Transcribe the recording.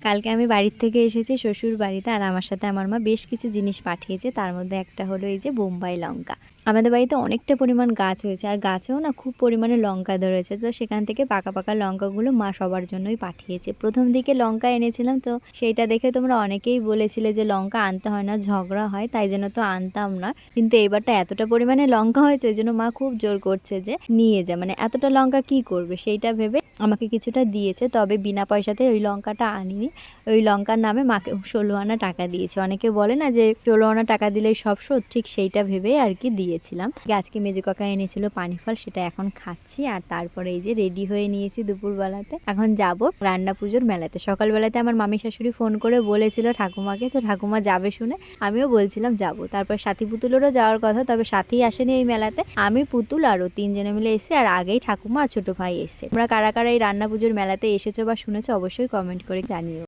কালকে আমি বাড়ির থেকে এসেছি শ্বশুর বাড়িতে, আর আমার সাথে আমার মা বেশ কিছু জিনিস পাঠিয়েছে। তার মধ্যে একটা হলো এই যে বোম্বাই লঙ্কা। আমাদের বাড়িতে অনেকটা পরিমাণ গাছ হয়েছে, আর গাছেও না খুব পরিমাণে লঙ্কা ধরেছে। তো সেখান থেকে পাকা পাকা লঙ্কাগুলো মা সবার জন্যই পাঠিয়েছে। প্রথম দিকে লঙ্কা এনেছিলাম, তো সেইটা দেখে তোমরা অনেকেই বলেছিলে যে লঙ্কা আনতে হয় না, ঝগড়া হয়, তাই জন্য তো আনতাম না। কিন্তু এবারটা এতটা পরিমাণে লঙ্কা হয়েছে, ওই জন্য মা খুব জোর করছে যে নিয়ে যা, মানে এতটা লঙ্কা কি করবে সেইটা ভেবে আমাকে কিছুটা দিয়েছে। তবে বিনা পয়সাতে ওই লঙ্কাটা আনিনি, ওই লঙ্কার নামে মাকে 16 আনা টাকা দিয়েছে। অনেকে বলে না যে 16 আনা টাকা দিলেই সব শোধ, ঠিক সেইটা ভেবেই আর কি দিয়েছিলাম। আজকে মেজো কাকা এনেছিল পানি ফল, সেটা এখন খাচ্ছি। আর তারপরে এই যে রেডি হয়ে নিয়েছি দুপুরবেলাতে, এখন যাব রান্না পুজোর মেলাতে। সকালবেলাতে আমার মামি শাশুড়ি ফোন করে বলেছিল ঠাকুমাকে, তো ঠাকুমা যাবে শুনে আমিও বলছিলাম যাব। তারপর সাথী পুতুলেরও যাওয়ার কথা, তবে সাথী আসেনি এই মেলাতে। আমি, পুতুল আরও 3 জনে মিলে এসে, আর আগেই ঠাকুমা আর ছোট ভাই এসে। তোমরা কারা কারা এই রান্না পুজোর মেলাতে এসেছো বা শুনেছো অবশ্যই কমেন্ট করে জানিও।